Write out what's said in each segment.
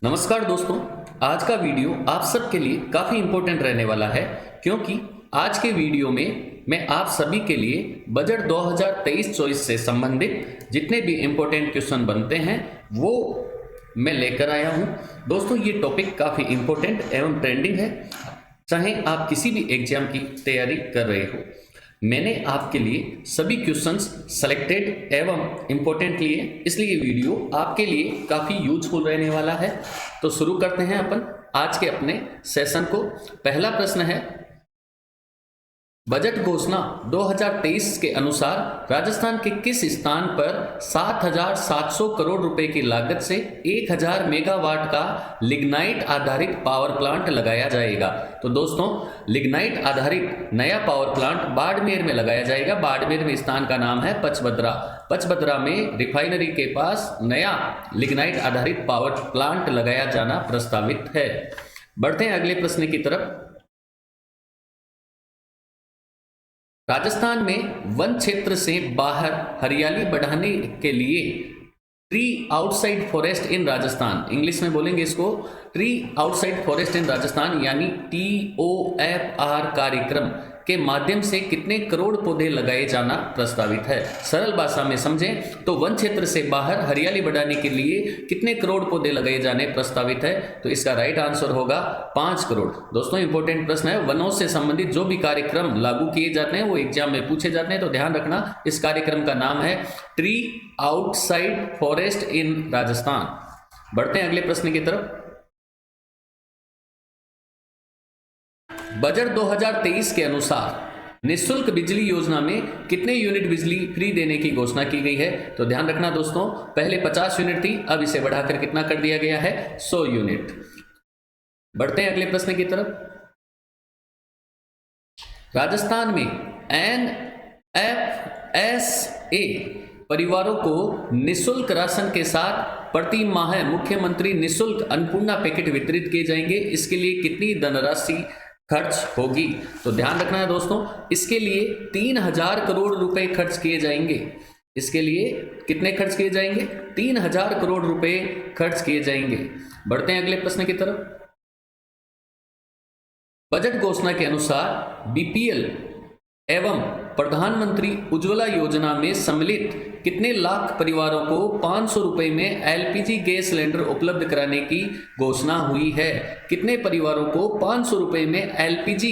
नमस्कार दोस्तों। आज का वीडियो आप सबके लिए काफ़ी इम्पोर्टेंट रहने वाला है, क्योंकि आज के वीडियो में मैं आप सभी के लिए बजट 2023-24 से संबंधित जितने भी इम्पोर्टेंट क्वेश्चन बनते हैं वो मैं लेकर आया हूं। दोस्तों, ये टॉपिक काफ़ी इम्पोर्टेंट एवं ट्रेंडिंग है, चाहे आप किसी भी एग्जाम की तैयारी कर रहे हो। मैंने आपके लिए सभी क्वेश्चंस सेलेक्टेड एवं इम्पोर्टेंट लिए, इसलिए ये वीडियो आपके लिए काफ़ी यूजफुल रहने वाला है। तो शुरू करते हैं अपन आज के अपने सेशन को। पहला प्रश्न है, बजट घोषणा 2023 के अनुसार राजस्थान के किस स्थान पर 7,700 करोड़ रुपए की लागत से 1,000 मेगावाट का लिग्नाइट आधारित पावर प्लांट लगाया जाएगा? तो दोस्तों, लिग्नाइट आधारित नया पावर प्लांट बाड़मेर में लगाया जाएगा। बाड़मेर में स्थान का नाम है पचबदरा। पचबदरा में रिफाइनरी के पास नया लिग्नाइट आधारित पावर प्लांट लगाया जाना प्रस्तावित है। बढ़ते हैं अगले प्रश्न की तरफ। राजस्थान में वन क्षेत्र से बाहर हरियाली बढ़ाने के लिए ट्री आउटसाइड फॉरेस्ट इन राजस्थान, इंग्लिश में बोलेंगे इसको ट्री आउटसाइड फॉरेस्ट इन राजस्थान यानी TOFR कार्यक्रम के माध्यम से कितने करोड़ पौधे लगाए जाना प्रस्तावित है? सरल भाषा में समझें तो वन क्षेत्र से बाहर हरियाली बढ़ाने के लिए कितने करोड़ पौधे लगाए जाने प्रस्तावित है? तो इसका राइट आंसर होगा 5 करोड़। दोस्तों, इंपॉर्टेंट प्रश्न है। वनों से संबंधित जो भी कार्यक्रम लागू किए जाते हैं वो एग्जाम में पूछे जाते हैं, तो ध्यान रखना। इस कार्यक्रम का नाम है ट्री आउटसाइड फॉरेस्ट इन राजस्थान। बढ़ते हैं अगले प्रश्न की तरफ। बजट 2023 के अनुसार निःशुल्क बिजली योजना में कितने यूनिट बिजली फ्री देने की घोषणा की गई है? तो ध्यान रखना दोस्तों, पहले 50 यूनिट थी, अब इसे बढ़ाकर कितना कर दिया गया है? 100 यूनिट। बढ़ते हैं अगले प्रश्न की तरफ। राजस्थान में NFSA परिवारों को निःशुल्क राशन के साथ प्रति माह मुख्यमंत्री निःशुल्क अन्नपूर्णा पैकेट वितरित किए जाएंगे। इसके लिए कितनी धनराशि खर्च होगी? तो ध्यान रखना है दोस्तों, इसके लिए 3,000 करोड़ रुपए खर्च किए जाएंगे। इसके लिए कितने खर्च किए जाएंगे? 3,000 करोड़ रुपए खर्च किए जाएंगे। बढ़ते हैं अगले प्रश्न की तरफ। बजट घोषणा के अनुसार BPL एवं प्रधानमंत्री उज्ज्वला योजना में सम्मिलित कितने लाख परिवारों को 500 रुपए में LPG गैस सिलेंडर उपलब्ध कराने की घोषणा हुई है? कितने परिवारों को 500 रुपए में LPG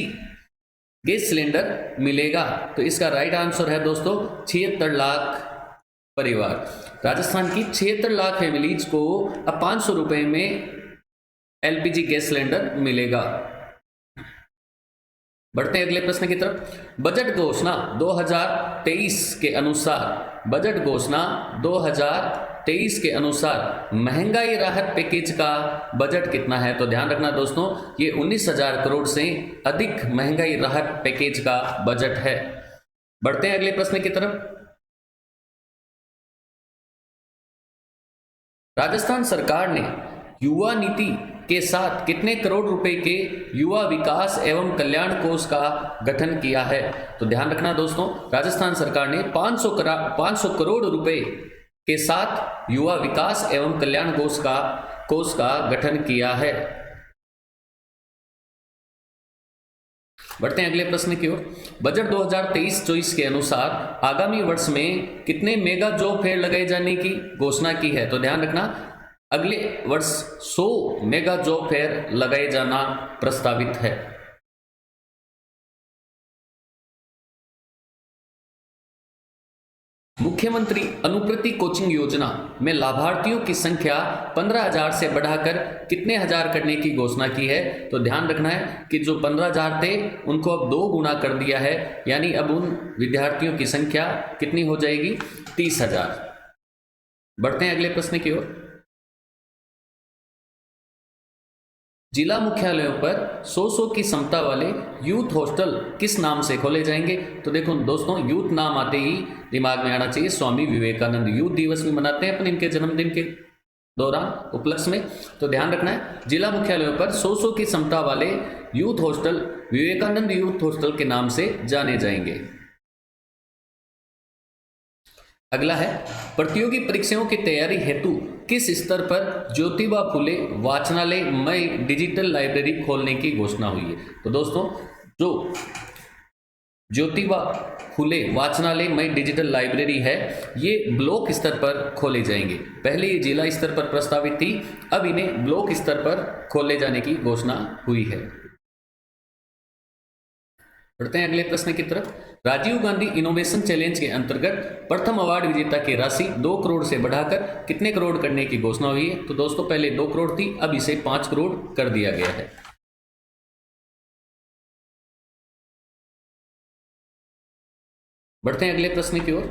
गैस सिलेंडर मिलेगा? तो इसका राइट आंसर है दोस्तों 76 लाख परिवार। राजस्थान की 76 लाख फैमिलीज को अब 500 रुपए में LPG गैस सिलेंडर मिलेगा। बढ़ते हैं अगले प्रश्न की तरफ। बजट घोषणा 2023 के अनुसार के अनुसार महंगाई राहत पैकेज का बजट कितना है? तो ध्यान रखना दोस्तों, ये 19,000 करोड़ से अधिक महंगाई राहत पैकेज का बजट है। बढ़ते हैं अगले प्रश्न की तरफ। राजस्थान सरकार ने युवा नीति के साथ कितने करोड़ रुपए के युवा विकास एवं कल्याण कोष का गठन किया है? तो ध्यान रखना दोस्तों, राजस्थान सरकार ने 500 करोड़ रुपए के साथ युवा विकास एवं कल्याण कोष का गठन किया है। बढ़ते हैं अगले प्रश्न की ओर। बजट 2023-24 के अनुसार आगामी वर्ष में कितने मेगा जॉब फेयर लगाए जाने की घोषणा की है? तो ध्यान रखना, अगले वर्ष 100 मेगा जॉब फेयर लगाए जाना प्रस्तावित है। मुख्यमंत्री अनुप्रति कोचिंग योजना में लाभार्थियों की संख्या 15,000 से बढ़ाकर कितने हजार करने की घोषणा की है? तो ध्यान रखना है कि जो 15,000 थे उनको अब 2 गुना कर दिया है, यानी अब उन विद्यार्थियों की संख्या कितनी हो जाएगी? 30,000। बढ़ते हैं अगले प्रश्न की ओर। जिला मुख्यालयों पर 100 की क्षमता वाले यूथ हॉस्टल किस नाम से खोले जाएंगे? तो देखो दोस्तों, यूथ नाम आते ही दिमाग में आना चाहिए स्वामी विवेकानंद। यूथ दिवस भी मनाते हैं अपन इनके जन्मदिन के दौरान उपलक्ष्य में, तो ध्यान रखना है जिला मुख्यालयों पर 100 की क्षमता वाले youth hostel Vivekananda youth hostel के नाम से जाने जाएंगे। अगला है, प्रतियोगी परीक्षाओं की तैयारी हेतु किस स्तर पर ज्योतिबा फुले वाचनालय मई डिजिटल लाइब्रेरी खोलने की घोषणा हुई है? तो दोस्तों जो ज्योतिबा फुले वाचनालय मई डिजिटल लाइब्रेरी है, ये ब्लॉक स्तर पर खोले जाएंगे। पहले ये जिला स्तर पर प्रस्तावित थी, अब इन्हें ब्लॉक स्तर पर खोले जाने की घोषणा हुई है। बढ़ते हैं अगले प्रश्न की तरफ। राजीव गांधी इनोवेशन चैलेंज के अंतर्गत प्रथम अवार्ड विजेता की राशि 2 करोड़ से बढ़ाकर कितने करोड़ करने की घोषणा हुई है? तो दोस्तों पहले 2 करोड़ थी, अब इसे 5 करोड़ कर दिया गया है। बढ़ते हैं अगले प्रश्न की ओर।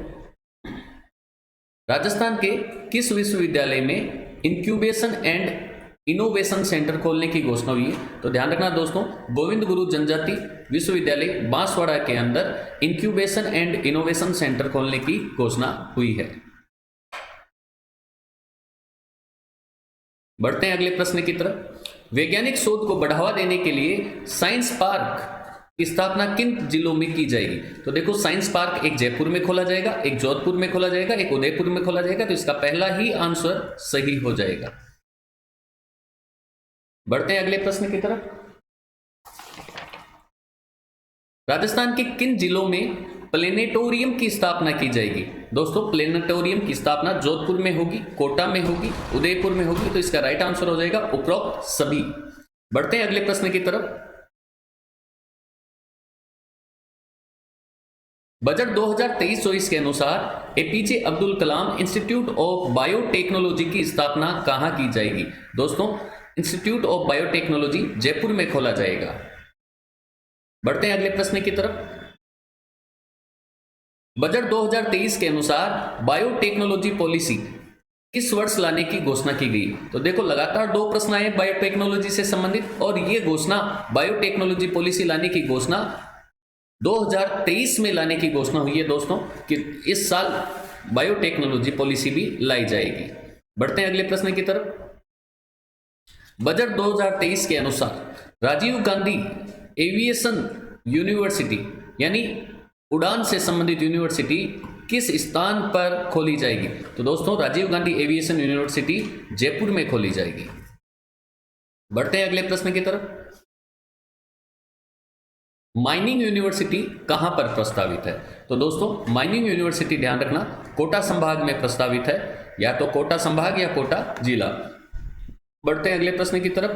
राजस्थान के किस विश्वविद्यालय में इंक्यूबेशन एंड इनोवेशन सेंटर खोलने की घोषणा हुई है? तो ध्यान रखना दोस्तों, गोविंद गुरु जनजाति विश्वविद्यालय बांसवाड़ा के अंदर इंक्यूबेशन एंड इनोवेशन सेंटर खोलने की घोषणा हुई है। बढ़ते हैं अगले प्रश्न की तरफ। वैज्ञानिक शोध को बढ़ावा देने के लिए साइंस पार्क की स्थापना किन जिलों में की जाएगी? तो देखो, साइंस पार्क एक जयपुर में खोला जाएगा, एक जोधपुर में खोला जाएगा, एक उदयपुर में खोला जाएगा। तो इसका पहला ही आंसर सही हो जाएगा। बढ़ते हैं अगले प्रश्न की तरफ। राजस्थान के किन जिलों में प्लेनेटोरियम की स्थापना की जाएगी? दोस्तों प्लेनेटोरियम की स्थापना जोधपुर में होगी, कोटा में होगी, उदयपुर में होगी। तो इसका राइट आंसर हो जाएगा उपरोक्त सभी। बढ़ते हैं अगले प्रश्न की तरफ। बजट 2023-24 के अनुसार APJ Abdul Kalam institute of biotechnology की स्थापना कहां की जाएगी? दोस्तों इंस्टीट्यूट ऑफ बायोटेक्नोलॉजी जयपुर में खोला जाएगा। बढ़ते हैं अगले प्रश्न की तरफ। बजट 2023 के अनुसार बायोटेक्नोलॉजी पॉलिसी किस वर्ष लाने की घोषणा की गई? तो देखो, लगातार 2 प्रश्न आए बायोटेक्नोलॉजी से संबंधित, और ये घोषणा बायोटेक्नोलॉजी पॉलिसी लाने की घोषणा 2023 में लाने की घोषणा हुई है दोस्तों, कि इस साल बायोटेक्नोलॉजी पॉलिसी भी लाई जाएगी। बढ़ते हैं अगले प्रश्न की तरफ। बजट 2023 के अनुसार राजीव गांधी एविएशन यूनिवर्सिटी यानी उड़ान से संबंधित यूनिवर्सिटी किस स्थान पर खोली जाएगी? तो दोस्तों राजीव गांधी एविएशन यूनिवर्सिटी जयपुर में खोली जाएगी। बढ़ते हैं अगले प्रश्न की तरफ। माइनिंग यूनिवर्सिटी कहां पर प्रस्तावित है? तो दोस्तों माइनिंग यूनिवर्सिटी ध्यान रखना कोटा संभाग में प्रस्तावित है, या तो कोटा संभाग या कोटा जिला। बढ़ते हैं अगले प्रश्न की तरफ।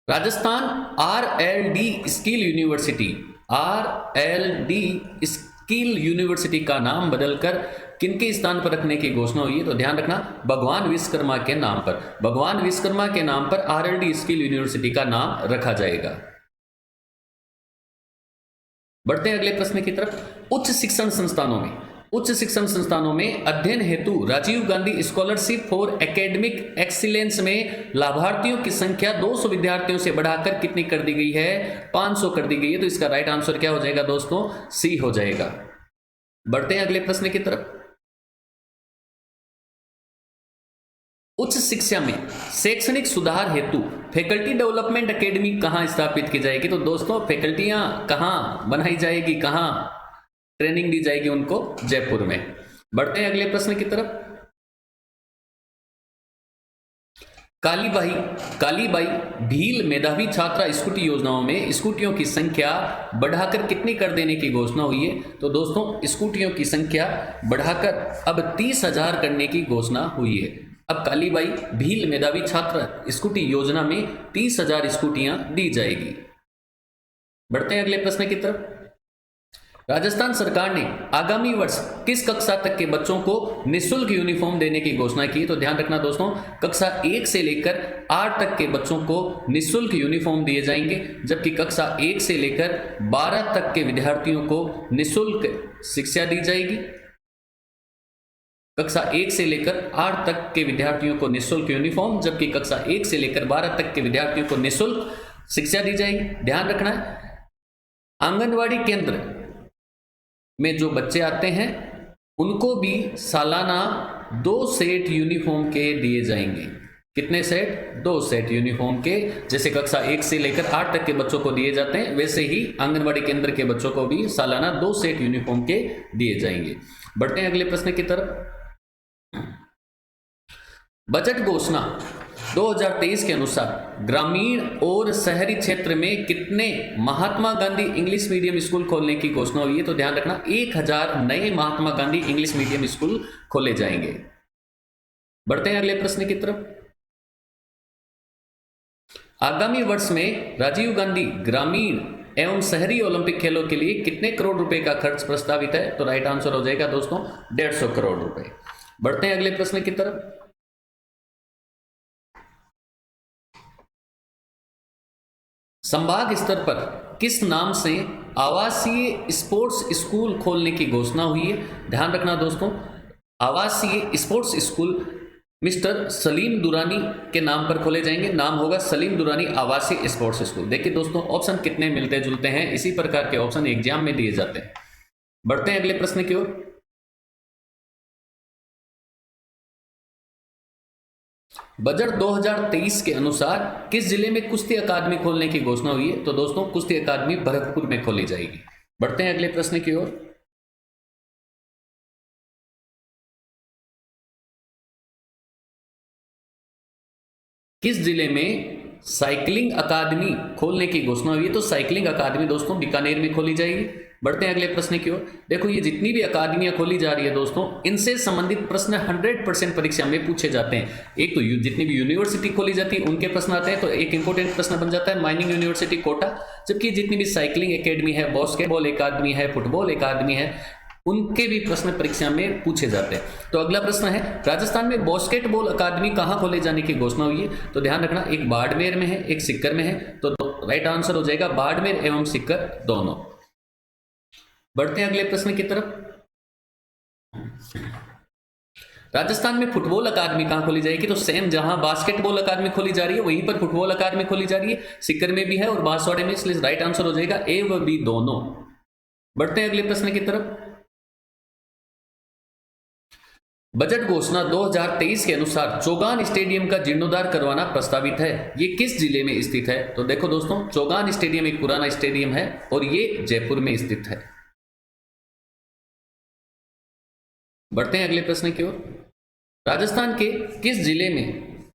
Rajasthan RLD skill university, RLD skill university का नाम बदलकर किनके स्थान पर रखने की घोषणा हुई है? तो ध्यान रखना भगवान विश्वकर्मा के नाम पर, भगवान विश्वकर्मा के नाम पर आरएलडी स्किल यूनिवर्सिटी का नाम रखा जाएगा। बढ़ते हैं अगले प्रश्न की तरफ। उच्च शिक्षण संस्थानों में अध्ययन हेतु Rajiv Gandhi scholarship for academic excellence में लाभार्थियों की संख्या 200 विद्यार्थियों से बढ़ाकर कितनी कर दी गई है? 500 कर दी गई है। तो इसका राइट आंसर क्या हो जाएगा दोस्तों? सी हो जाएगा। बढ़ते हैं अगले प्रश्न की तरफ। उच्च शिक्षा में शैक्षणिक सुधार हेतु फैकल्टी डेवलपमेंट एकेडमी कहां स्थापित की जाएगी? तो दोस्तों फैकल्टियां कहां बनाई जाएगी, कहां ट्रेनिंग दी जाएगी उनको? जयपुर में। बढ़ते हैं अगले प्रश्न की तरफ। कालीबाई भील मेधावी छात्रा स्कूटी योजनाओं में स्कूटियों की संख्या बढ़ाकर कितनी कर देने की घोषणा हुई है? तो दोस्तों स्कूटियों की संख्या बढ़ाकर अब 30,000 करने की घोषणा हुई है। अब कालीबाई भील मेधावी छात्र स्कूटी योजना में 30,000 स्कूटियां दी जाएगी। बढ़ते हैं अगले प्रश्न की तरफ। राजस्थान सरकार ने आगामी वर्ष किस कक्षा तक के बच्चों को निःशुल्क यूनिफॉर्म देने की घोषणा की? तो ध्यान रखना दोस्तों, कक्षा 1 से लेकर 8 तक के बच्चों को निःशुल्क यूनिफॉर्म दिए जाएंगे, जबकि कक्षा 1 से लेकर 12 तक के विद्यार्थियों को निःशुल्क शिक्षा दी जाएगी। कक्षा 1 से लेकर 8 तक के विद्यार्थियों को निःशुल्क यूनिफॉर्म, जबकि कक्षा 1 से लेकर 12 तक के विद्यार्थियों को निःशुल्क शिक्षा दी जाएगी। ध्यान रखना है, आंगनवाड़ी केंद्र में जो बच्चे आते हैं उनको भी सालाना 2 सेट यूनिफॉर्म के दिए जाएंगे। कितने सेट? 2 सेट यूनिफॉर्म के। जैसे कक्षा 1 से लेकर 8 तक के बच्चों को दिए जाते हैं, वैसे ही आंगनवाड़ी केंद्र के बच्चों को भी सालाना 2 सेट यूनिफॉर्म के दिए जाएंगे। बढ़ते हैं अगले प्रश्न की तरफ। बजट घोषणा 2023 के अनुसार ग्रामीण और शहरी क्षेत्र में कितने Mahatma Gandhi English medium school खोलने की घोषणा हुई है? तो ध्यान रखना 1000 नए Mahatma Gandhi English medium school खोले जाएंगे। बढ़ते हैं अगले प्रश्न की तरफ। आगामी वर्ष में राजीव गांधी ग्रामीण एवं शहरी ओलंपिक खेलों के लिए कितने करोड़ रुपए का खर्च प्रस्तावित है? तो राइट आंसर हो जाएगा दोस्तों 150 करोड़ रुपए। बढ़ते हैं अगले प्रश्न की तरफ। संभाग स्तर पर किस नाम से आवासीय स्पोर्ट्स स्कूल खोलने की घोषणा हुई है? ध्यान रखना दोस्तों, आवासीय sports school mister Salim Durani के नाम पर खोले जाएंगे। नाम होगा सलीम दुरानी आवासीय स्पोर्ट्स स्कूल। देखिए दोस्तों, ऑप्शन कितने मिलते जुलते हैं, इसी प्रकार के ऑप्शन एग्जाम में दिए जाते हैं। बढ़ते हैं अगले प्रश्न की ओर। बजट 2023 के अनुसार किस जिले में कुश्ती अकादमी खोलने की घोषणा हुई है? तो दोस्तों कुश्ती अकादमी भरतपुर में खोली जाएगी। बढ़ते हैं अगले प्रश्न की ओर। किस जिले में साइकिलिंग अकादमी खोलने की घोषणा हुई है? तो साइकिलिंग अकादमी दोस्तों बीकानेर में खोली जाएगी। बढ़ते हैं अगले प्रश्न की ओर। देखो, ये जितनी भी अकादमियां खोली जा रही है दोस्तों, इनसे संबंधित प्रश्न 100% परीक्षा में पूछे जाते हैं। एक तो जितनी भी यूनिवर्सिटी खोली जाती है उनके प्रश्न आते हैं, तो एक इंपॉर्टेंट प्रश्न बन जाता है माइनिंग यूनिवर्सिटी कोटा। जबकि जितनी भी साइकिलिंग एकेडमी है, बास्केटबॉल अकादमी है, फुटबॉल अकादमी है, उनके भी प्रश्न परीक्षा में पूछे जाते हैं। तो अगला प्रश्न है, राजस्थान में बास्केटबॉल अकादमी कहां खोले जाने की घोषणा हुई है? तो ध्यान रखना, एक बाड़मेर में है, एक सीकर में है। तो राइट आंसर हो जाएगा बाड़मेर एवं सीकर दोनों। बढ़ते हैं अगले प्रश्न की तरफ। राजस्थान में फुटबॉल अकादमी कहां खोली जाएगी? तो सेम जहां बास्केटबॉल अकादमी खोली जा रही है वहीं पर फुटबॉल अकादमी खोली जा रही है। सीकर में भी है और बांसवाड़े में, इसलिए राइट आंसर हो जाएगा ए व बी दोनों। बढ़ते हैं अगले प्रश्न की तरफ। बजट घोषणा 2023 के अनुसार चौगान स्टेडियम का जीर्णोद्धार करवाना प्रस्तावित है। ये किस जिले में स्थित है? तो देखो दोस्तों, चौगान स्टेडियम एक पुराना स्टेडियम है और ये जयपुर में स्थित है। बढ़ते हैं अगले प्रश्न की ओर। राजस्थान के किस जिले में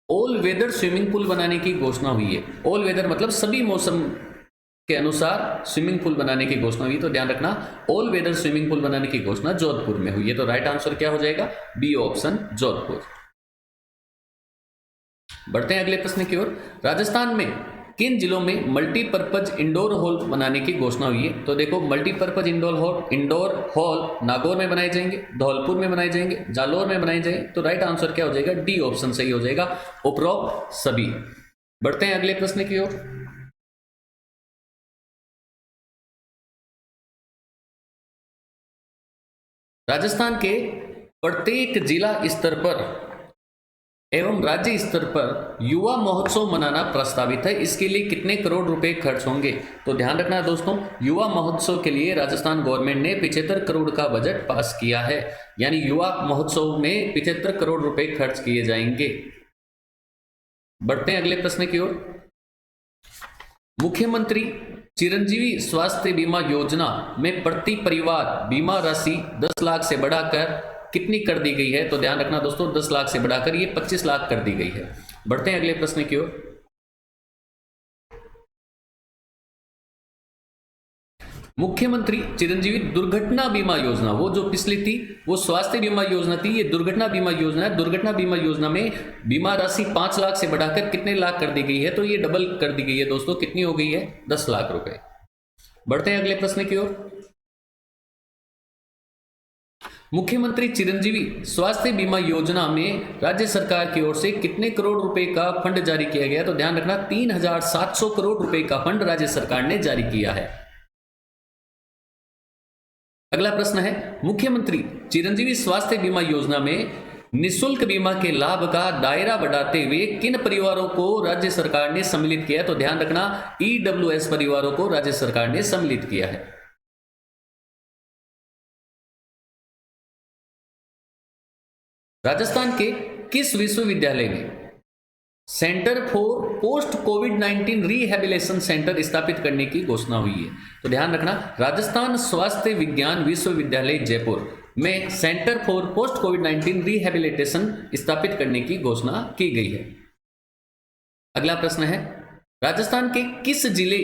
ऑल वेदर स्विमिंग पूल बनाने की घोषणा हुई है? ऑल वेदर मतलब सभी मौसम के अनुसार स्विमिंग पूल बनाने की घोषणा हुई। तो ध्यान रखना, ऑल वेदर स्विमिंग पूल बनाने की घोषणा जोधपुर में हुई है। तो राइट आंसर क्या हो जाएगा? B option Jodhpur. बढ़ते हैं अगले प्रश्न की ओर। राजस्थान में किन जिलों में मल्टीपर्पज इंडोर हॉल बनाने की घोषणा हुई है? तो देखो, मल्टीपर्पज इंडोर हॉल नागौर में बनाए जाएंगे, धौलपुर में बनाए जाएंगे, जालोर में बनाए जाएंगे। तो राइट आंसर क्या हो जाएगा? डी ऑप्शन सही हो जाएगा, उपरोक्त सभी। बढ़ते हैं अगले प्रश्न की ओर। राजस्थान के प्रत्येक जिला स्तर पर एवं राज्य स्तर पर युवा महोत्सव मनाना प्रस्तावित है। इसके लिए कितने करोड़ रुपए खर्च होंगे? तो ध्यान रखना दोस्तों, युवा महोत्सव के लिए राजस्थान गवर्नमेंट ने 75 करोड़ का बजट पास किया है। यानी युवा महोत्सव में 75 करोड़ रुपए खर्च किए जाएंगे। बढ़ते हैं अगले प्रश्न की ओर। मुख्यमंत्री चिरंजीवी स्वास्थ्य बीमा योजना में प्रति परिवार बीमा राशि 10 लाख से बढ़ाकर कितनी कर दी गई है? तो ध्यान रखना दोस्तों, 10 लाख से बढ़ाकर ये 25 लाख कर दी गई है। बढ़ते हैं अगले प्रश्न की ओर। मुख्यमंत्री चिरंजीवी दुर्घटना बीमा योजना, वो जो पिछली थी वो स्वास्थ्य बीमा योजना थी, ये दुर्घटना बीमा योजना है। दुर्घटना बीमा योजना में बीमा राशि 5 लाख से बढ़ाकर कितने लाख कर दी गई है? तो ये डबल कर दी गई है दोस्तों। कितनी हो गई है? 10 लाख रुपए। बढ़ते हैं अगले प्रश्न की ओर। मुख्यमंत्री चिरंजीवी स्वास्थ्य बीमा योजना में राज्य सरकार की ओर से कितने करोड़ रुपए का फंड जारी किया गया? तो ध्यान रखना, 3700 करोड़ रुपए का फंड राज्य सरकार ने जारी किया है। अगला प्रश्न है, मुख्यमंत्री चिरंजीवी स्वास्थ्य बीमा योजना में निःशुल्क बीमा के लाभ का दायरा बढ़ाते हुए किन परिवारों को राज्य सरकार ने सम्मिलित किया? तो ध्यान रखना, ईडब्ल्यूएस परिवारों को राज्य सरकार ने सम्मिलित किया है। राजस्थान के किस विश्वविद्यालय में centre for post covid rehabilitation centre स्थापित करने की घोषणा हुई है? तो ध्यान रखना, राजस्थान स्वास्थ्य विज्ञान विश्वविद्यालय जयपुर। में centre for post covid rehabilitation स्थापित करने की घोषणा की गई है। अगला प्रश्न है, राजस्थान के किस जिले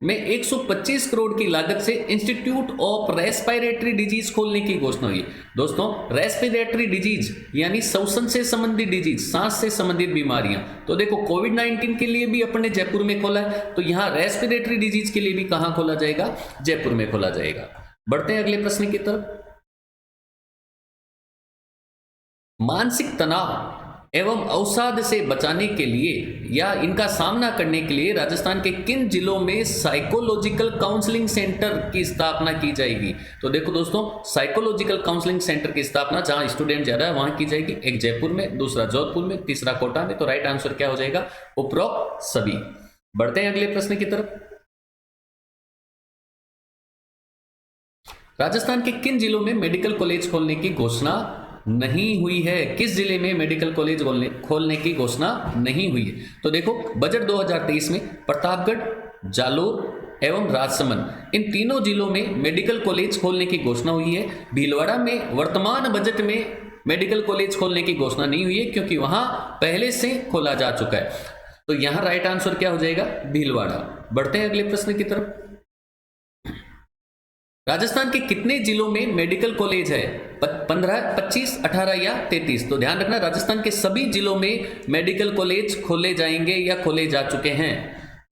में 125 करोड़ की लागत से इंस्टीट्यूट ऑफ रेस्पिरेटरी डिजीज खोलने की घोषणा हुई? दोस्तों, रेस्पिरेटरी डिजीज यानी श्वसन से संबंधित डिजीज, सांस से संबंधित बीमारियां। तो देखो, कोविड-19 के लिए भी अपने जयपुर में खोला है, तो यहां रेस्पिरेटरी डिजीज के लिए भी कहां खोला जाएगा? जयपुर में खोला जाएगा। बढ़ते हैं अगले प्रश्न की तरफ। मानसिक तनाव एवं अवसाद से बचाने के लिए या इनका सामना करने के लिए राजस्थान के किन जिलों में साइकोलॉजिकल काउंसलिंग सेंटर की स्थापना की जाएगी? तो देखो दोस्तों, साइकोलॉजिकल काउंसलिंग सेंटर की स्थापना जहां स्टूडेंट ज्यादा है वहां की जाएगी। एक जयपुर में, दूसरा जोधपुर में, तीसरा कोटा में। तो राइट आंसर क्या हो जाएगा? उपरोक्त सभी। बढ़ते हैं अगले प्रश्न की तरफ। राजस्थान के किन जिलों में मेडिकल कॉलेज खोलने की घोषणा नहीं हुई है? किस जिले में मेडिकल कॉलेज खोलने की घोषणा नहीं हुई है? तो देखो, बजट 2023 में प्रतापगढ़, जालोर एवं राजसमंद, इन तीनों जिलों में मेडिकल कॉलेज खोलने की घोषणा हुई है। भीलवाड़ा में वर्तमान बजट में मेडिकल कॉलेज खोलने की घोषणा नहीं हुई है, क्योंकि वहां पहले से खोला जा चुका है। तो यहां राइट आंसर क्या हो जाएगा? भीलवाड़ा। बढ़ते हैं अगले प्रश्न की तरफ। राजस्थान के कितने जिलों में मेडिकल कॉलेज है? 15, 25, 18 या 33? तो ध्यान रखना, राजस्थान के सभी जिलों में मेडिकल कॉलेज खोले जाएंगे या खोले जा चुके हैं।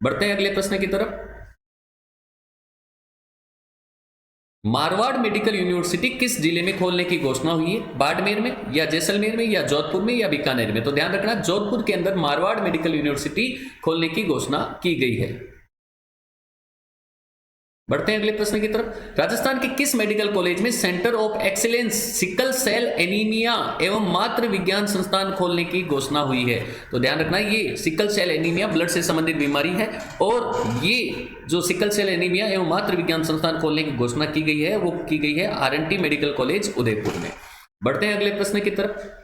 बढ़ते हैं अगले प्रश्न की तरफ। मारवाड़ मेडिकल यूनिवर्सिटी किस जिले में खोलने की घोषणा हुई है? बाड़मेर में या जैसलमेर में या जोधपुर में या बीकानेर में? तो ध्यान रखना, जोधपुर के अंदर मारवाड़ मेडिकल यूनिवर्सिटी खोलने की घोषणा की गई है। बढ़ते हैं अगले प्रश्न की तरफ। राजस्थान के किस मेडिकल कॉलेज में centre of excellence sickle cell anaemia एवं मातृ विज्ञान संस्थान खोलने की घोषणा हुई है? तो ध्यान रखना, ये सिकल सेल एनीमिया ब्लड से संबंधित बीमारी है, और ये जो सिकल सेल एनीमिया एवं मातृ विज्ञान संस्थान खोलने की घोषणा की गई है, वो की गई है RNT मेडिकल कॉलेज उदयपुर में। बढ़ते हैं अगले प्रश्न की तरफ।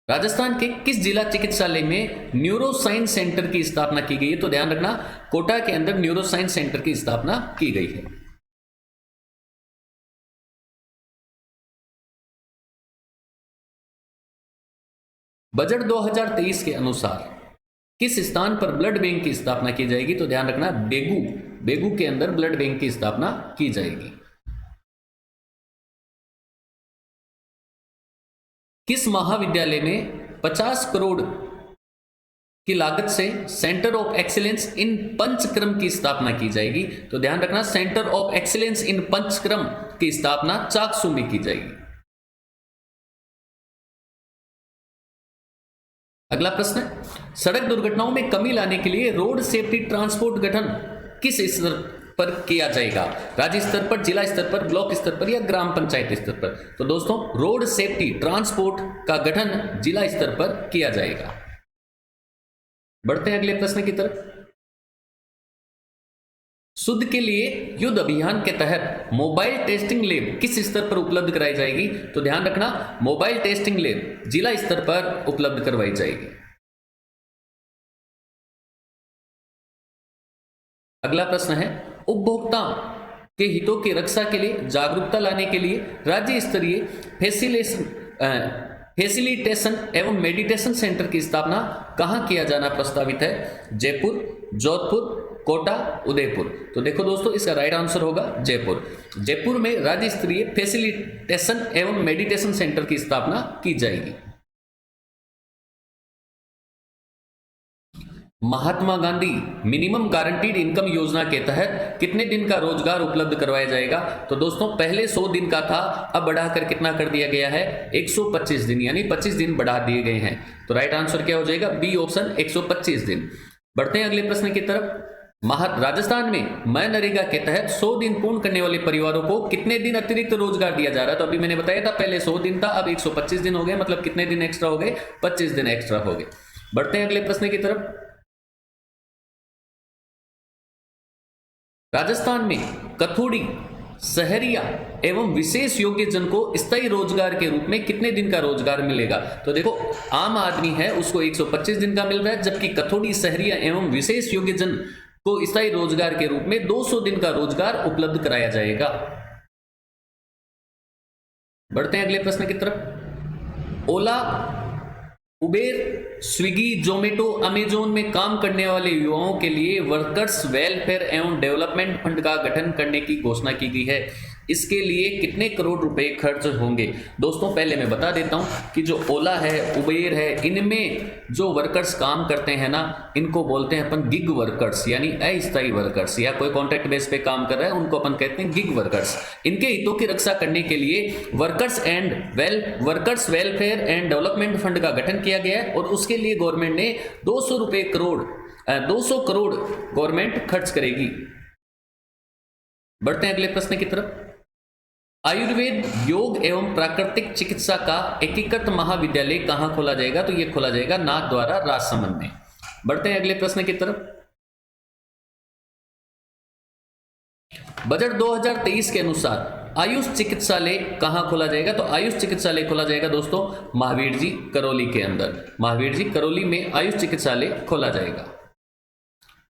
राजस्थान के किस जिला चिकित्सालय में न्यूरो साइंस सेंटर की स्थापना की गई है? तो ध्यान रखना, कोटा के अंदर न्यूरो साइंस सेंटर की स्थापना की गई है। बजट 2023 के अनुसार किस स्थान पर ब्लड बैंक की स्थापना की जाएगी? तो ध्यान रखना, बेगू के अंदर ब्लड बैंक की स्थापना की जाएगी। किस महाविद्यालय में 50 करोड़ की लागत से सेंटर ऑफ एक्सीलेंस इन पंचक्रम की स्थापना की जाएगी? तो ध्यान रखना, सेंटर ऑफ एक्सीलेंस इन पंचक्रम की स्थापना चाकसू में की जाएगी। अगला प्रश्न है, सड़क दुर्घटनाओं में कमी लाने के लिए रोड सेफ्टी ट्रांसपोर्ट गठन किस स्तर पर किया जाएगा? राज्य स्तर पर, जिला स्तर पर, ब्लॉक स्तर पर या ग्राम पंचायत स्तर पर? तो दोस्तों, रोड सेफ्टी ट्रांसपोर्ट का गठन जिला स्तर पर किया जाएगा। बढ़ते हैं अगले प्रश्न की तरफ। शुद्ध के लिए युद्ध अभियान के तहत मोबाइल टेस्टिंग लैब किस स्तर पर उपलब्ध कराई जाएगी? तो ध्यान रखना, मोबाइल टेस्टिंग लैब जिला स्तर पर उपलब्ध करवाई जाएगी। अगला प्रश्न है, उपभोक्ता के हितों की रक्षा के लिए जागरूकता लाने के लिए राज्य स्तरीय फैसिलिटेशन एवं मेडिटेशन सेंटर की स्थापना कहां किया जाना प्रस्तावित है? जयपुर, जोधपुर, कोटा, उदयपुर? तो देखो दोस्तों, इसका राइट आंसर होगा जयपुर। जयपुर में राज्य स्तरीय फैसिलिटेशन एवं मेडिटेशन सेंटर की स्थापना की जाएगी। Mahatma Gandhi minimum guaranteed income योजना के तहत कितने दिन का रोजगार उपलब्ध करवाया जाएगा? तो दोस्तों, पहले 100 दिन का था, अब बढ़ाकर कितना कर दिया गया है? 125 दिन, यानी 25 दिन बढ़ा दिए गए हैं। तो राइट आंसर क्या हो जाएगा? बी ऑप्शन, 125 दिन। बढ़ते हैं अगले प्रश्न की तरफ। राजस्थान में मनरेगा के तहत 100 दिन पूर्ण करने वाले परिवारों को कितने दिन अतिरिक्त रोजगार दिया जा रहा है? तो अभी मैंने बताया था, पहले 100 दिन था, अब 125 दिन हो गए, मतलब कितने दिन एक्स्ट्रा हो गए? 25 दिन एक्स्ट्रा हो गए। बढ़ते हैं अगले प्रश्न की तरफ। राजस्थान में कथोड़ी, सहरिया एवं विशेष योग्य जन को स्थायी रोजगार के रूप में कितने दिन का रोजगार मिलेगा? तो देखो, आम आदमी है उसको 125 दिन का मिल रहा है, जबकि कथोड़ी, सहरिया एवं विशेष योग्य जन को स्थायी रोजगार के रूप में 200 दिन का रोजगार उपलब्ध कराया जाएगा। बढ़ते हैं अगले प्रश्न की तरफ। ओला, उबेर, स्विगी, जोमेटो, अमेजोन में काम करने वाले युवाओं के लिए वर्कर्स वेलफेयर एवं डेवलपमेंट फंड का गठन करने की घोषणा की गई है। इसके लिए कितने करोड़ रुपए खर्च होंगे? दोस्तों पहले मैं बता देता हूं कि जो ओला है, उबेर है, इनमें जो वर्कर्स काम करते हैं ना, इनको बोलते हैं अपन गिग वर्कर्स, यानी अस्थायी वर्कर्स, या कोई कॉन्ट्रैक्ट बेस पे काम कर रहा है उनको अपन कहते हैं गिग वर्कर्स। इनके हितों की रक्षा करने के लिए workers welfare and development fund का गठन किया गया है और उसके लिए गवर्नमेंट ने 200 करोड़ गवर्नमेंट खर्च करेगी। बढ़ते हैं अगले प्रश्न की तरफ। आयुर्वेद, योग एवं प्राकृतिक चिकित्सा का एकीकृत महाविद्यालय कहां खोला जाएगा? तो यह खोला जाएगा नाथद्वारा, राजसमंद में। बढ़ते हैं अगले प्रश्न की तरफ। बजट 2023 के अनुसार आयुष चिकित्सालय कहां खोला जाएगा? तो आयुष चिकित्सालय खोला जाएगा दोस्तों महावीर जी करौली के अंदर। महावीर जी करौली में आयुष चिकित्सालय खोला जाएगा।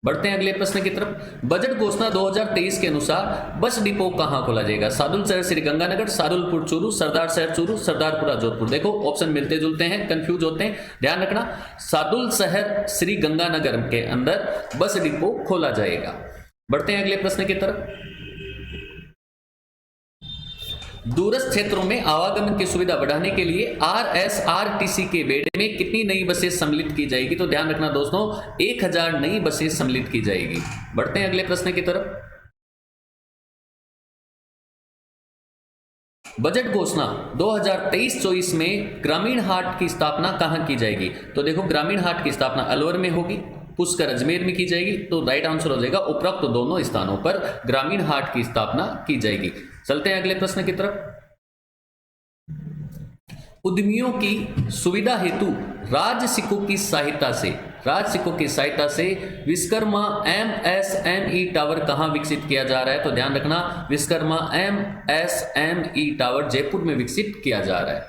बढ़ते हैं अगले प्रश्न की तरफ। बजट घोषणा 2023 के अनुसार बस डिपो कहां खोला जाएगा? सादुल शहर श्री गंगानगर, सादुलपुर चूरू, सरदार शहर चूरू, सरदारपुरा जोधपुर। देखो ऑप्शन मिलते जुलते हैं, कंफ्यूज होते हैं, ध्यान रखना। सादुल शहर श्री गंगानगर के अंदर बस डिपो खोला जाएगा। बढ़ते हैं अगले प्रश्न की तरफ। दूरस्थ क्षेत्रों में आवागमन की सुविधा बढ़ाने के लिए RSRTC के बेड़े में कितनी नई बसें सम्मिलित की जाएगी? तो ध्यान रखना दोस्तों 1000 नई बसें सम्मिलित की जाएगी। बढ़ते हैं अगले प्रश्न की तरफ। बजट घोषणा 2023-24 में ग्रामीण हाट की स्थापना कहां की जाएगी? तो देखो ग्रामीण हाट की स्थापना अलवर में होगी, पुष्कर अजमेर में की जाएगी। तो राइट आंसर हो जाएगा उपरोक्त दोनों स्थानों पर ग्रामीण हाट की स्थापना की जाएगी। चलते हैं अगले प्रश्न की तरफ। उद्यमियों की सुविधा हेतु राज्य सिकों की सहायता से विश्वकर्मा MSME टावर कहां विकसित किया जा रहा है? तो ध्यान रखना विश्वकर्मा MSME टावर जयपुर में विकसित किया जा रहा है।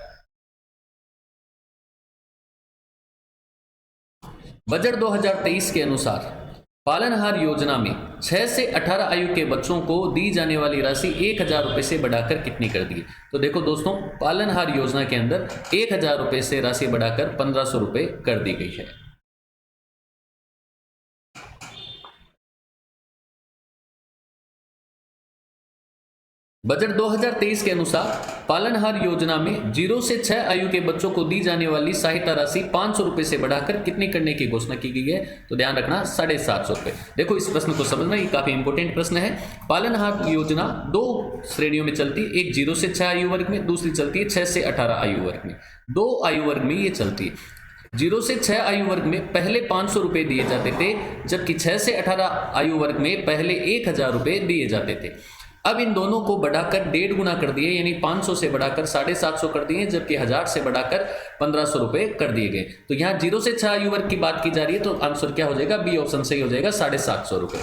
बजट 2023 के अनुसार पालनहार योजना में 6 से 18 आयु के बच्चों को दी जाने वाली राशि 1000 रुपए से बढ़ाकर कितनी कर दी? तो देखो दोस्तों पालनहार योजना के अंदर 1000 रुपए से राशि बढ़ाकर 1500 रुपए कर दी गई है। बजट 2023 के अनुसार पालनहार योजना में 0 से 6 आयु के बच्चों को दी जाने वाली सहायता राशि 500 रुपए से बढ़ाकर कितनी करने की घोषणा की गई है? तो ध्यान रखना 750 रुपए। देखो इस प्रश्न को समझना, ये काफी इंपॉर्टेंट प्रश्न है। पालनहार योजना 2 श्रेणियों में चलती है, एक 0 से 6 आयु वर्ग में, दूसरी चलती है 6 से 18 आयु वर्ग में। 2 आयु वर्ग में ये चलती है। 0 से 6 आयु वर्ग में पहले 500 रुपए दिए जाते थे, जबकि 6 से 18 आयु वर्ग में पहले 1000 रुपए दिए जाते थे। अब इन दोनों को बढ़ाकर 1.5 गुना कर दिए, यानी 500 से बढ़ाकर 750 कर दिए, जबकि 1000 से बढ़ाकर 1500 रुपए कर दिए गए। तो यहां 0 से 6 आयु वर्ग की बात की जा रही है, तो आंसर क्या हो जाएगा? बी ऑप्शन सही हो जाएगा, 750 रुपए।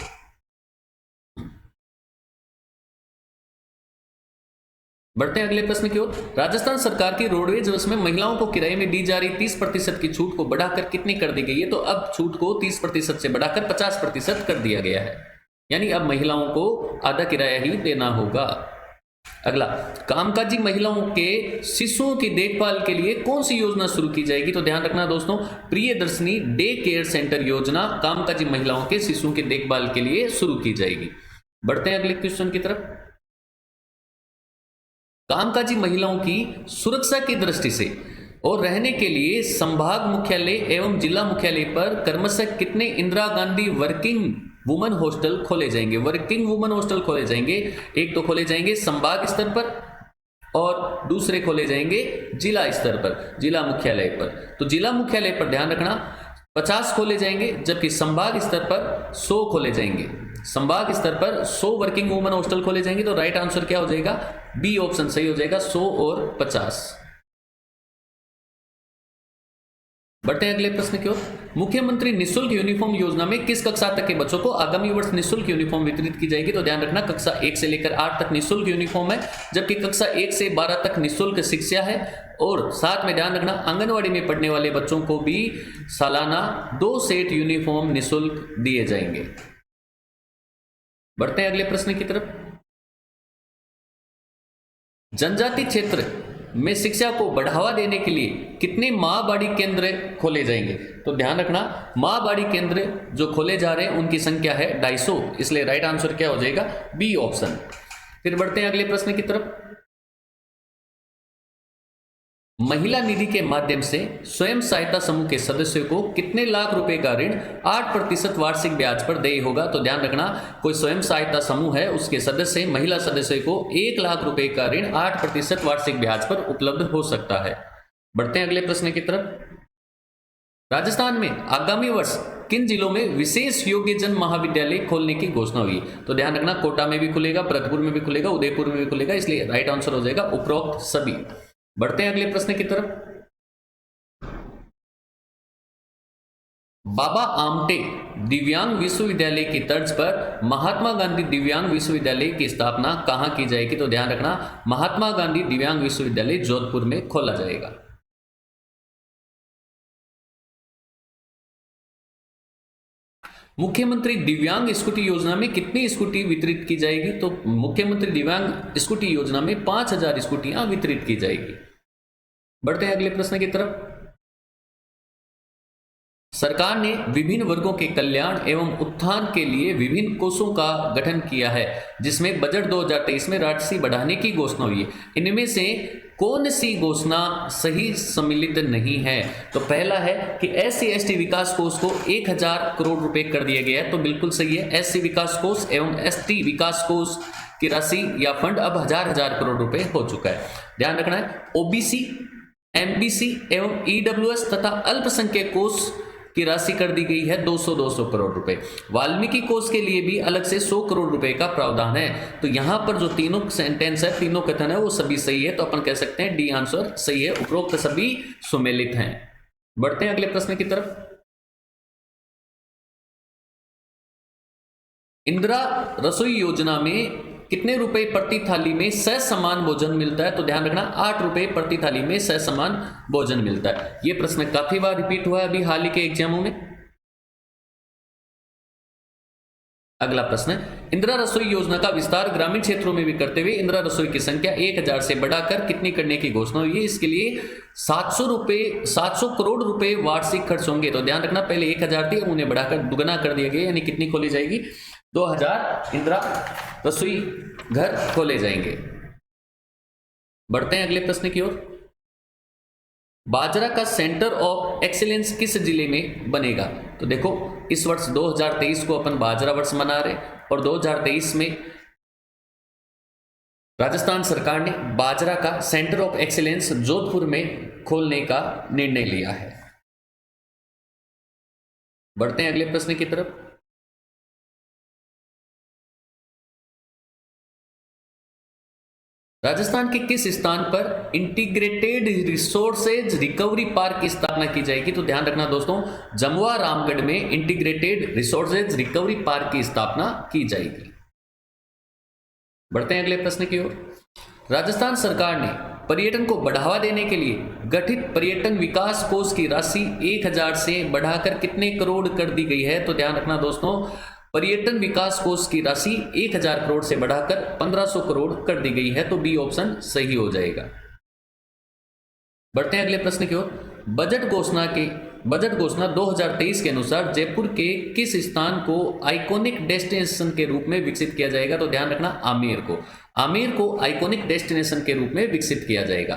बढ़ते हैं अगले प्रश्न की ओर। राजस्थान सरकार की रोडवेज बस में महिलाओं को किराए में दी जा रही 30% की छूट को बढ़ाकर कितनी कर दी गई है? तो अब छूट को 30% से बढ़ाकर 50% कर दिया गया है, यानी अब महिलाओं को आधा किराया ही देना होगा। अगला, कामकाजी महिलाओं के शिशुओं की देखभाल के लिए कौन सी योजना शुरू की जाएगी? तो ध्यान रखना दोस्तों प्रियदर्शनी डे केयर सेंटर योजना कामकाजी महिलाओं के शिशुओं की देखभाल के लिए शुरू की जाएगी। बढ़ते हैं अगले क्वेश्चन की तरफ। कामकाजी महिलाओं की सुरक्षा की दृष्टि से और रहने के लिए संभाग मुख्यालय एवं जिला मुख्यालय पर क्रमशः कितने Indira Gandhi working woman hostel खोले जाएंगे? वर्किंग वुमन हॉस्टल खोले जाएंगे। एक तो खोले जाएंगे संभाग स्तर पर और दूसरे खोले जाएंगे जिला स्तर पर, जिला मुख्यालय पर। तो जिला मुख्यालय पर ध्यान रखना 50 खोले जाएंगे, जबकि संभाग स्तर पर 100 खोले जाएंगे। संभाग स्तर पर 100 वर्किंग वुमन हॉस्टल खोले जाएंगे। तो राइट आंसर क्या हो जाएगा? बी ऑप्शन सही हो जाएगा, 100 और 50। बढ़ते हैं अगले प्रश्न की ओर। मुख्यमंत्री निःशुल्क यूनिफॉर्म योजना में किस कक्षा तक के बच्चों को आगामी वर्ष निःशुल्क यूनिफॉर्म वितरित की जाएगी? तो ध्यान रखना कक्षा 1 से लेकर 8 तक निःशुल्क यूनिफॉर्म है, जबकि कक्षा 1 से 12 तक निःशुल्क शिक्षा है। और साथ में ध्यान रखना आंगनवाड़ी में पढ़ने वाले बच्चों को भी सालाना 2 सेट यूनिफॉर्म निःशुल्क दिए जाएंगे। बढ़ते हैं अगले प्रश्न की तरफ। जनजाति क्षेत्र में शिक्षा को बढ़ावा देने के लिए कितने माहबाड़ी केंद्र खोले जाएंगे? तो ध्यान रखना, माहबाड़ी केंद्र जो खोले जा रहे हैं उनकी संख्या है 250, इसलिए राइट आंसर क्या हो जाएगा? B option. फिर बढ़ते हैं अगले प्रश्न की तरफ। महिला निधि के माध्यम से स्वयं सहायता समूह के सदस्यों को कितने लाख रुपए का ऋण 8% वार्षिक ब्याज पर देय होगा? तो ध्यान रखना, कोई स्वयं सहायता समूह है, उसके सदस्य महिला सदस्य को 1 लाख रुपए का ऋण 8% वार्षिक ब्याज पर उपलब्ध हो सकता है। बढ़ते हैं अगले प्रश्न की तरफ। राजस्थान में आगामी वर्ष किन जिलों में विशेष योग्य जन महाविद्यालय खोलने की घोषणा हुई? तो ध्यान रखना, कोटा में भी खुलेगा, भरतपुर में भी खुलेगा, उदयपुर में भी खुलेगा, इसलिए राइट आंसर हो जाएगा उपरोक्त सभी। बढ़ते हैं अगले प्रश्न की तरफ। बाबा आमटे दिव्यांग विश्वविद्यालय की तर्ज पर महात्मा गांधी दिव्यांग विश्वविद्यालय की स्थापना कहां की जाएगी? तो ध्यान रखना, महात्मा गांधी दिव्यांग विश्वविद्यालय जोधपुर में खोला जाएगा। मुख्यमंत्री दिव्यांग स्कूटी योजना में कितनी स्कूटी वितरित की जाएगी? तो मुख्यमंत्री दिव्यांग स्कूटी योजना में 5000 स्कूटियां वितरित की जाएगी। बढ़ते हैं अगले प्रश्न की तरफ। सरकार ने विभिन्न वर्गों के कल्याण एवं उत्थान के लिए विभिन्न कोषों का गठन किया है, जिसमें बजट 2023 में राशि बढ़ाने की घोषणा हुई है। इनमें से कौन सी घोषणा सही सम्मिलित नहीं है? तो पहला है कि SC/ST विकास कोष को 1000 करोड़ रुपए कर दिया गया है, तो बिल्कुल सही है। SC विकास कोष एवं ST विकास कोष की राशि या फंड अब हजार करोड़ रुपए हो चुका है। ध्यान रखना है, OBC, MBC एवं EWS तथा अल्पसंख्यक कोष की राशि कर दी गई है 200 करोड़ रुपए। वाल्मीकि कोष के लिए भी अलग से 100 करोड़ रुपए का प्रावधान है। तो यहां पर जो तीनों सेंटेंस है, तीनों कथन है, वो सभी सही है, तो अपन कह सकते हैं डी आंसर सही है, उपरोक्त सभी सुमेलित हैं। बढ़ते हैं अगले प्रश्न की तरफ। इंदिरा रसोई योजना में कितने रुपए प्रति थाली में समान भोजन मिलता है? तो ध्यान रखना, 8 रुपए प्रति थाली में समान भोजन मिलता है। यह प्रश्न काफी बार रिपीट हुआ है अभी हाल ही के एग्जामों में। अगला प्रश्न, इंदिरा रसोई योजना का विस्तार ग्रामीण क्षेत्रों में भी करते हुए इंदिरा रसोई की संख्या 1000 से बढ़ाकर कितनी करने की घोषणा हुई है? इसके लिए 700 करोड़ रुपए वार्षिक खर्च होंगे। तो ध्यान रखना, पहले 1000 थी, उन्हें बढ़ाकर दुगना कर दिया गया, यानी कितनी खोली जाएगी? 2000 इंदिरा रसोई घर खोले जाएंगे। बढ़ते हैं अगले प्रश्न की ओर। बाजरा का सेंटर ऑफ एक्सीलेंस किस जिले में बनेगा? तो देखो, इस वर्ष 2023 को अपन बाजरा वर्ष मना रहे, और 2023 में राजस्थान सरकार ने बाजरा का सेंटर ऑफ एक्सीलेंस जोधपुर में खोलने का निर्णय लिया है। बढ़ते हैं अगले प्रश्न की तरफ। राजस्थान के किस स्थान पर इंटीग्रेटेड रिसोर्सेज रिकवरी पार्क की स्थापना की जाएगी? तो ध्यान रखना दोस्तों, जमुआ रामगढ़ में इंटीग्रेटेड रिसोर्सेज रिकवरी पार्क की स्थापना की जाएगी। बढ़ते हैं अगले प्रश्न की ओर। राजस्थान सरकार ने पर्यटन को बढ़ावा देने के लिए गठित पर्यटन विकास कोष की राशि 1000 से बढ़ाकर कितने करोड़ कर दी गई है? तो ध्यान रखना दोस्तों, पर्यटन विकास कोष की राशि 1000 करोड़ से बढ़ाकर 1500 करोड़ कर दी गई है, तो बी ऑप्शन सही हो जाएगा। बढ़ते हैं अगले प्रश्न की ओर। बजट घोषणा 2023 के अनुसार जयपुर के किस स्थान को आइकॉनिक डेस्टिनेशन के रूप में विकसित किया जाएगा? तो ध्यान रखना, आमेर को आइकॉनिक डेस्टिनेशन के रूप में विकसित किया जाएगा।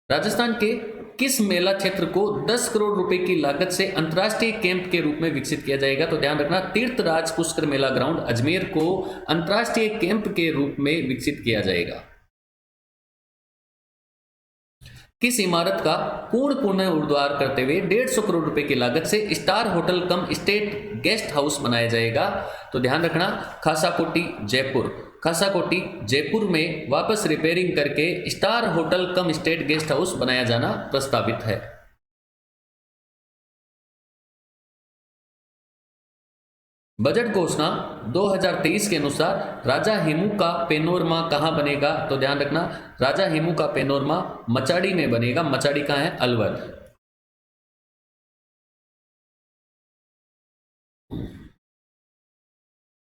राजस्थान के किस मेला क्षेत्र को 10 करोड़ रुपए की लागत से अंतर्राष्ट्रीय कैंप के रूप में विकसित किया जाएगा? तो ध्यान रखना, तीर्थराज पुष्कर मेला ग्राउंड अजमेर को अंतर्राष्ट्रीय कैंप के रूप में विकसित किया जाएगा। किस इमारत का पूर्ण पुनर्उद्धार करते हुए 150 करोड़ रुपए की लागत से स्टार होटल कम स्टेट गेस्ट हाउस बनाया जाएगा? तो ध्यान रखना, खासाकोटी जयपुर में वापस रिपेयरिंग करके स्टार होटल कम स्टेट गेस्ट हाउस बनाया जाना प्रस्तावित है। बजट घोषणा 2023 के अनुसार राजा हेमू का पेनोरमा कहां बनेगा? तो ध्यान रखना, राजा हेमू का पेनोरमा मचाड़ी में बनेगा। मचाड़ी कहां है? अलवर।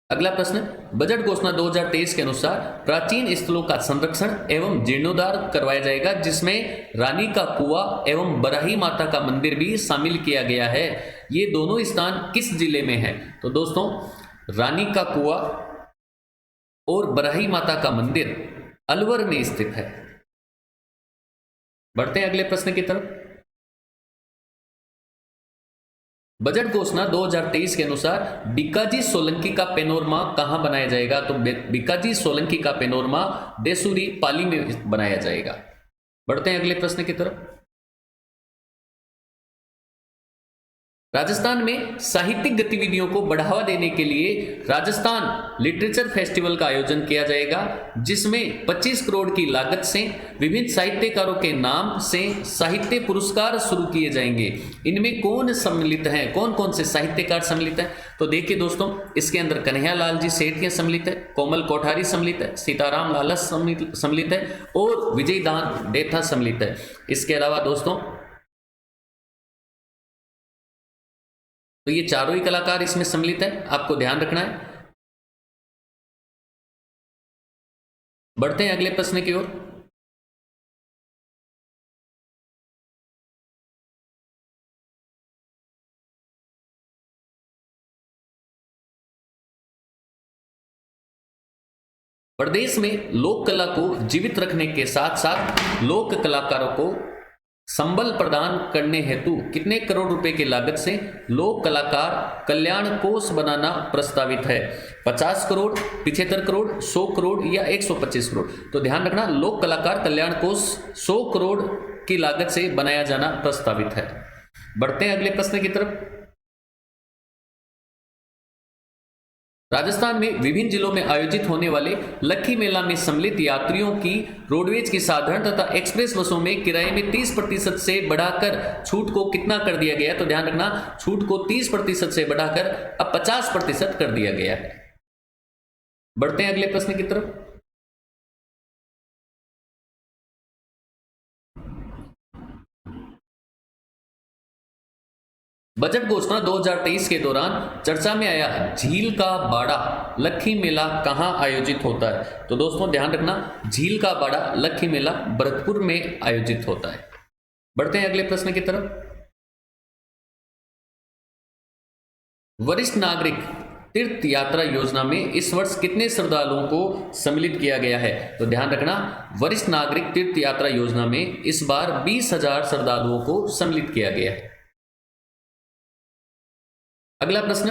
अगला प्रश्न, बजट घोषणा 2023 के अनुसार प्राचीन स्थलों का संरक्षण एवं जीर्णोद्धार करवाया जाएगा, जिसमें रानी का कुआं एवं बराही माता का मंदिर भी शामिल किया गया है। ये दोनों स्थान किस जिले में है? तो दोस्तों, रानी का कुआं और बराही माता का मंदिर अलवर में स्थित है। बढ़ते हैं अगले प्रश्न की तरफ। बजट घोषणा 2023 के अनुसार बीकाजी सोलंकी का पेनोरमा कहां बनाया जाएगा? तो बीकाजी सोलंकी का पेनोरमा देसूरी पाली में बनाया जाएगा। बढ़ते हैं अगले प्रश्न की तरफ। राजस्थान में साहित्यिक गतिविधियों को बढ़ावा देने के लिए राजस्थान लिटरेचर फेस्टिवल का आयोजन किया जाएगा, जिसमें 25 करोड़ की लागत से विभिन्न साहित्यकारों के नाम से साहित्य पुरस्कार शुरू किए जाएंगे। इनमें कौन सम्मिलित हैं, कौन कौन से साहित्यकार सम्मिलित हैं? तो देखिए दोस्तों, इसके अंदर कन्हैयालाल जी सेठिया सम्मिलित है, कोमल कोठारी सम्मिलित है, सीताराम लालस सम्मिलित है और विजयदान डेथा सम्मिलित है। इसके अलावा दोस्तों, तो ये चारों ही कलाकार इसमें सम्मिलित है, आपको ध्यान रखना है। बढ़ते हैं अगले प्रश्न की ओर। प्रदेश में लोक कला को जीवित रखने के साथ साथ लोक कलाकारों को संबल प्रदान करने हेतु कितने करोड़ रुपए की लागत से लोक कलाकार कल्याण कोष बनाना प्रस्तावित है? 50 करोड़, 75 करोड़, 100 करोड़ या 125 करोड़? तो ध्यान रखना, लोक कलाकार कल्याण कोष 100 करोड़ की लागत से बनाया जाना प्रस्तावित है। बढ़ते हैं अगले प्रश्न की तरफ। राजस्थान में विभिन्न जिलों में आयोजित होने वाले लक्खी मेला में सम्मिलित यात्रियों की रोडवेज की साधारण तथा एक्सप्रेस बसों में किराए में 30% से बढ़ाकर छूट को कितना कर दिया गया है? तो ध्यान रखना, छूट को 30% से बढ़ाकर अब 50% कर दिया गया है। बढ़ते हैं अगले प्रश्न की तरफ। बजट घोषणा 2023 के दौरान चर्चा में आया झील का बाड़ा लक्खी मेला कहां आयोजित होता है? तो दोस्तों ध्यान रखना, झील का बाड़ा लक्खी मेला भरतपुर में आयोजित होता है। बढ़ते हैं अगले प्रश्न की तरफ। वरिष्ठ नागरिक तीर्थ यात्रा योजना में इस वर्ष कितने श्रद्धालुओं को सम्मिलित किया गया है? तो ध्यान रखना, वरिष्ठ नागरिक तीर्थ यात्रा योजना में इस बार 20,000 श्रद्धालुओं को सम्मिलित किया गया है। अगला प्रश्न,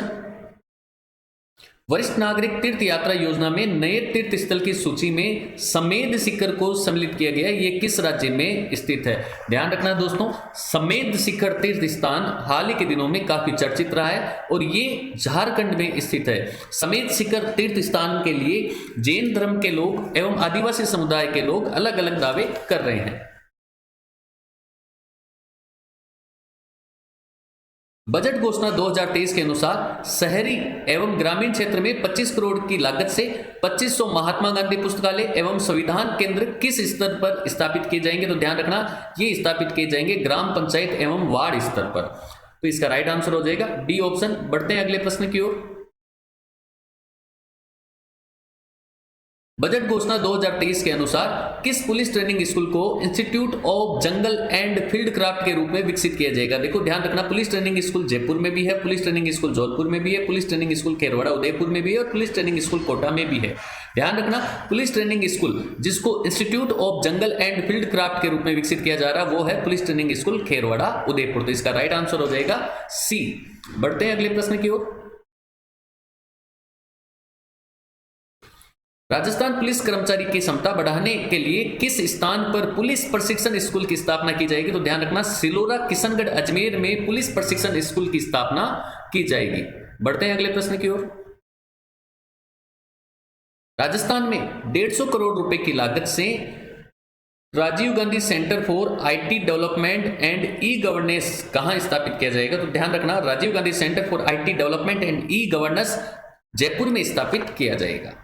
वरिष्ठ नागरिक तीर्थ यात्रा योजना में नए तीर्थ स्थल की सूची में समेद शिखर को सम्मिलित किया गया। ये किस राज्य में स्थित है? ध्यान रखना दोस्तों, समेद शिखर तीर्थ स्थान हाल ही के दिनों में काफी चर्चित रहा है और ये झारखंड में स्थित है। समेद शिखर तीर्थ स्थान के लिए जैन धर्म के लोग एवं आदिवासी समुदाय के लोग अलग अलग दावे कर रहे हैं। बजट घोषणा 2023 के अनुसार शहरी एवं ग्रामीण क्षेत्र में 25 करोड़ की लागत से 2500 महात्मा गांधी पुस्तकालय एवं संविधान केंद्र किस स्तर पर स्थापित किए जाएंगे? तो ध्यान रखना, ये स्थापित किए जाएंगे ग्राम पंचायत एवं वार्ड स्तर पर। तो इसका राइट आंसर हो जाएगा डी ऑप्शन। बढ़ते हैं अगले प्रश्न की ओर। बजट घोषणा 2023 के अनुसार किस पुलिस ट्रेनिंग स्कूल को institute of jungle and field craft के रूप में विकसित किया जाएगा? देखो ध्यान रखना, पुलिस ट्रेनिंग स्कूल जयपुर में भी है, पुलिस ट्रेनिंग स्कूल जोधपुर में भी है, police training school Kherwara Udaipur में भी है और पुलिस ट्रेनिंग स्कूल कोटा में भी है। ध्यान रखना, पुलिस ट्रेनिंग स्कूल जिसको institute of jungle and field craft के रूप में विकसित किया जा रहा है वो है police training school Kherwara Udaipur. तो इसका राइट आंसर हो जाएगा सी। बढ़ते हैं अगले प्रश्न की ओर। राजस्थान पुलिस कर्मचारी की क्षमता बढ़ाने के लिए किस स्थान पर पुलिस प्रशिक्षण स्कूल की स्थापना की जाएगी? तो ध्यान रखना, सिलोरा किशनगढ़ अजमेर में पुलिस प्रशिक्षण स्कूल की स्थापना की जाएगी। बढ़ते हैं अगले प्रश्न की ओर। राजस्थान में 150 करोड़ रुपए की लागत से Rajiv Gandhi centre for IT development and e governance कहां स्थापित किया जाएगा? तो ध्यान रखना, Rajiv Gandhi centre for IT development and e governance Jaipur में स्थापित किया जाएगा।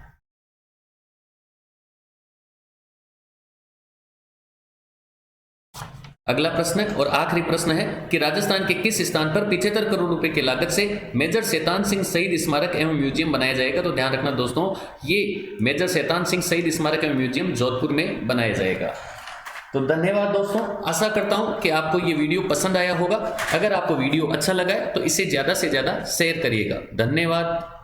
अगला प्रश्न और आखिरी प्रश्न है कि राजस्थान के किस स्थान पर 75 करोड़ रुपए की लागत से मेजर शैतान सिंह शहीद स्मारक एवं म्यूजियम बनाया जाएगा। तो ध्यान रखना दोस्तों, ये मेजर शैतान सिंह शहीद स्मारक एवं म्यूजियम जोधपुर में बनाया जाएगा। तो धन्यवाद दोस्तों, आशा करता हूं कि आपको ये वीडियो पसंद आया होगा। अगर आपको वीडियो अच्छा लगा है तो इसे ज़्यादा से ज़्यादा शेयर करिएगा। धन्यवाद।